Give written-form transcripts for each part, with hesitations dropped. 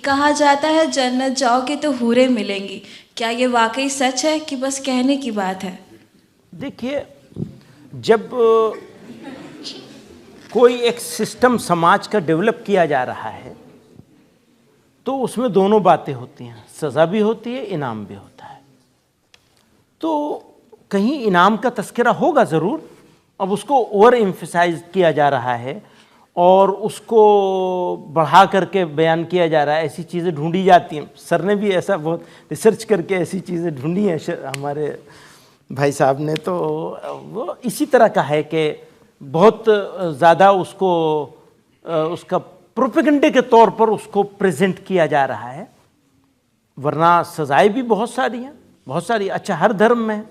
कहा जाता है जन्नत जाओगे तो हूरें मिलेंगी, क्या ये वाकई सच है कि बस कहने की बात है? देखिए, जब कोई एक सिस्टम समाज का डेवलप किया जा रहा है तो उसमें दोनों बातें होती हैं, सज़ा भी होती है, इनाम भी होता है। तो कहीं इनाम का तस्करा होगा ज़रूर, अब उसको ओवर एम्फसाइज किया जा रहा है और उसको बढ़ा करके बयान किया जा रहा है, ऐसी चीज़ें ढूंढी जाती हैं। सर ने भी ऐसा बहुत रिसर्च करके ऐसी चीज़ें ढूंढी हैं हमारे भाई साहब ने, तो वो इसी तरह का है कि बहुत ज़्यादा उसको उसका प्रोपेगेंडे के तौर पर उसको प्रेजेंट किया जा रहा है, वरना सज़ाएँ भी बहुत सारी हैं, बहुत सारी। अच्छा, हर धर्म में,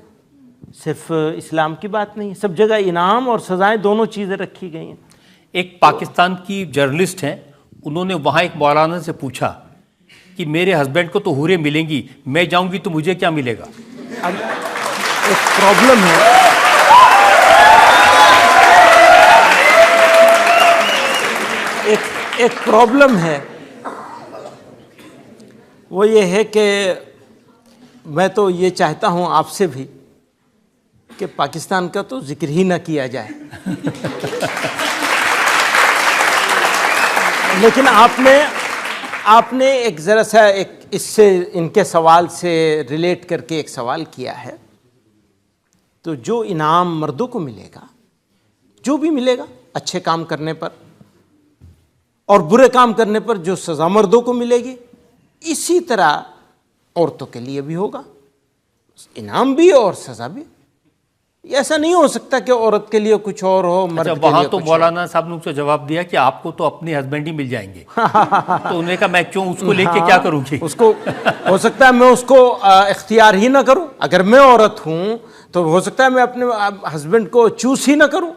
सिर्फ इस्लाम की बात नहीं है, सब जगह इनाम और सज़ाएँ दोनों चीज़ें रखी गई हैं। एक पाकिस्तान की जर्नलिस्ट हैं, उन्होंने वहाँ एक मौलाना से पूछा कि मेरे हस्बैंड को तो हूरें मिलेंगी, मैं जाऊँगी तो मुझे क्या मिलेगा? अब एक प्रॉब्लम है, एक प्रॉब्लम है, वो ये है कि मैं तो ये चाहता हूँ आपसे भी कि पाकिस्तान का तो जिक्र ही ना किया जाए। लेकिन आपने एक ज़रा सा एक इससे इनके सवाल से रिलेट करके एक सवाल किया है, तो जो इनाम मर्दों को मिलेगा, जो भी मिलेगा अच्छे काम करने पर और बुरे काम करने पर जो सज़ा मर्दों को मिलेगी, इसी तरह औरतों के लिए भी होगा, इनाम भी और सज़ा भी। ऐसा नहीं हो सकता कि औरत के लिए कुछ और हो, मर्द के लिए वहाँ तो कुछ मौलाना साहब ने उसको जवाब दिया कि आपको तो अपने हस्बैंड ही मिल जाएंगे। तो उन्होंने कहा मैं क्यों उसको लेके क्या करूँगी? उसको हो सकता है मैं उसको इख्तियार ही ना करूं। अगर मैं औरत हूं तो हो सकता है मैं अपने हस्बैंड को चूज ही ना करूं।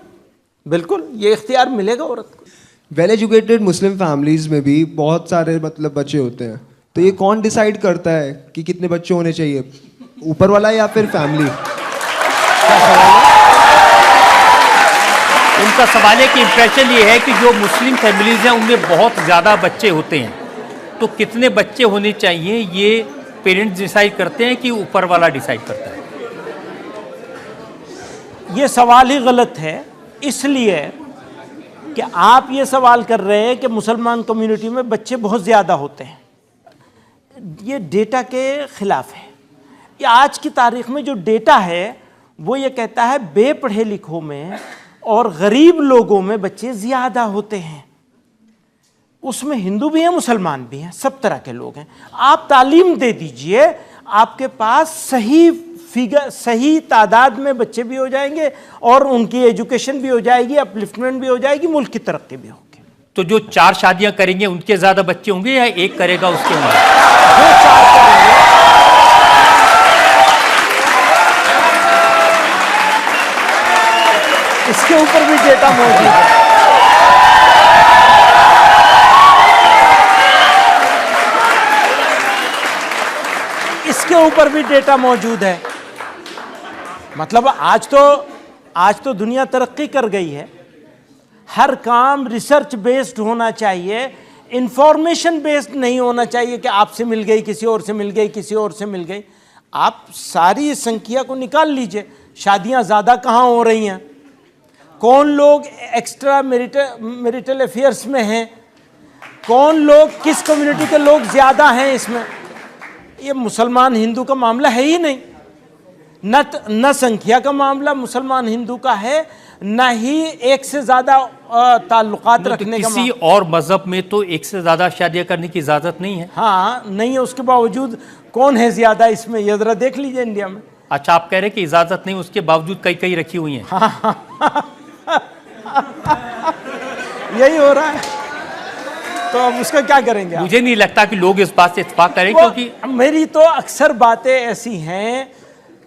बिल्कुल, ये इख्तियार मिलेगा औरत को। वेल एजुकेटेड मुस्लिम फैमिलीज में भी बहुत सारे मतलब बच्चे होते हैं, तो ये कौन डिसाइड करता है कि कितने बच्चे होने चाहिए, ऊपर वाला या फिर फैमिली? उनका सवाल है कि इम्प्रेशन ये है कि जो मुस्लिम फैमिलीज हैं उनमें बहुत ज़्यादा बच्चे होते हैं, तो कितने बच्चे होने चाहिए ये पेरेंट्स डिसाइड करते हैं कि ऊपर वाला डिसाइड करता है? ये सवाल ही गलत है, इसलिए कि आप ये सवाल कर रहे हैं कि मुसलमान कम्युनिटी में बच्चे बहुत ज़्यादा होते हैं। ये डेटा के ख़िलाफ़ है। ये आज की तारीख़ में जो डेटा है वो ये कहता है बेपढ़े लिखों में और गरीब लोगों में बच्चे ज़्यादा होते हैं। उसमें हिंदू भी हैं, मुसलमान भी हैं, सब तरह के लोग हैं। आप तालीम दे दीजिए, आपके पास सही तादाद में बच्चे भी हो जाएंगे और उनकी एजुकेशन भी हो जाएगी, अपलिफ्टमेंट भी हो जाएगी, मुल्क की तरक्की भी होगी। तो जो 4 शादियां करेंगे उनके ज़्यादा बच्चे होंगे या एक करेगा उसके होंगे? जो 4 करेंगे, इसके ऊपर भी डेटा मौजूद है। इसके ऊपर भी डेटा मौजूद है। मतलब आज तो दुनिया तरक्की कर गई है। हर काम रिसर्च बेस्ड होना चाहिए, इंफॉर्मेशन बेस्ड नहीं होना चाहिए कि आपसे मिल गई, किसी और से मिल गई, किसी और से मिल गई। आप सारी संख्या को निकाल लीजिए, शादियां ज़्यादा कहाँ हो रही हैं, कौन लोग एक्स्ट्रा मैरिटल अफेयर्स में हैं, कौन लोग, किस कम्युनिटी के लोग ज़्यादा हैं इसमें। ये मुसलमान हिंदू का मामला है ही नहीं, न संख्या का मामला मुसलमान हिंदू का है, न ही एक से ज़्यादा ताल्लुकात रखने का। किसी और मजहब में तो एक से ज़्यादा शादियाँ करने की इजाज़त नहीं है। हाँ, नहीं है, उसके बावजूद कौन है ज़्यादा इसमें, ये ज़रा देख लीजिए इंडिया में। अच्छा, आप कह रहे हैं कि इजाज़त नहीं, उसके बावजूद कई रखी हुई हैं। यही हो रहा है, तो अब उसका क्या करेंगे? मुझे नहीं लगता कि लोग इस बात से इत्तेफाक करें, क्योंकि मेरी तो अक्सर बातें ऐसी हैं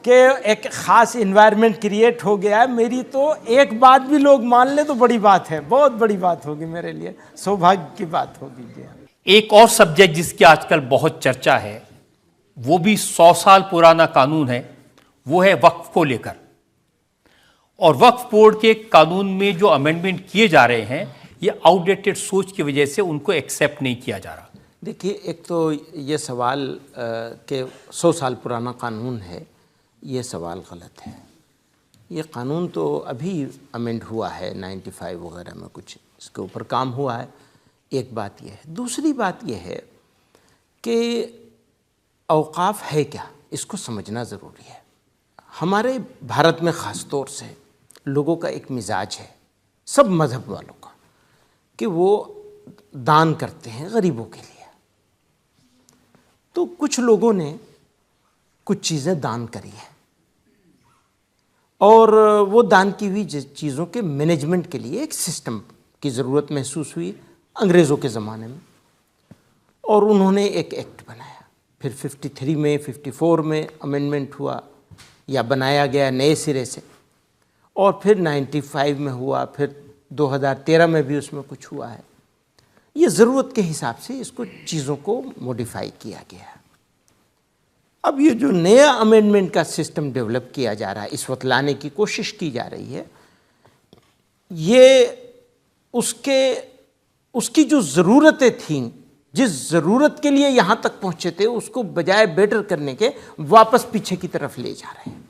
कि एक ख़ास इन्वायरमेंट क्रिएट हो गया है। मेरी तो एक बात भी लोग मान ले तो बड़ी बात है, बहुत बड़ी बात होगी मेरे लिए, सौभाग्य की बात होगी। एक और सब्जेक्ट जिसकी आजकल बहुत चर्चा है, वो भी 100 साल पुराना कानून है, वो है वक्फ को लेकर। और वक्फ बोर्ड के कानून में जो अमेंडमेंट किए जा रहे हैं, ये आउटडेटेड सोच की वजह से उनको एक्सेप्ट नहीं किया जा रहा। देखिए, एक तो ये सवाल कि 100 साल पुराना कानून है, ये सवाल गलत है। ये कानून तो अभी अमेंड हुआ है, 95 वगैरह में कुछ इसके ऊपर काम हुआ है। एक बात ये है। दूसरी बात ये है कि औकाफ है क्या, इसको समझना ज़रूरी है। हमारे भारत में ख़ास तौर से लोगों का एक मिजाज है, सब मज़हब वालों का, कि वो दान करते हैं गरीबों के लिए। तो कुछ लोगों ने कुछ चीज़ें दान करी हैं और वो दान की हुई चीज़ों के मैनेजमेंट के लिए एक सिस्टम की ज़रूरत महसूस हुई अंग्रेज़ों के ज़माने में, और उन्होंने एक एक्ट बनाया। फिर 53 में, 54 में अमेंडमेंट हुआ या बनाया गया नए सिरे से, और फिर 95 में हुआ, फिर 2013 में भी उसमें कुछ हुआ है। ये ज़रूरत के हिसाब से इसको चीज़ों को मॉडिफाई किया गया है। अब ये जो नया अमेंडमेंट का सिस्टम डेवलप किया जा रहा है, इस वक्त लाने की कोशिश की जा रही है, ये उसकी जो ज़रूरतें थीं, जिस ज़रूरत के लिए यहाँ तक पहुँचे थे, उसको बजाय बेटर करने के वापस पीछे की तरफ ले जा रहे हैं।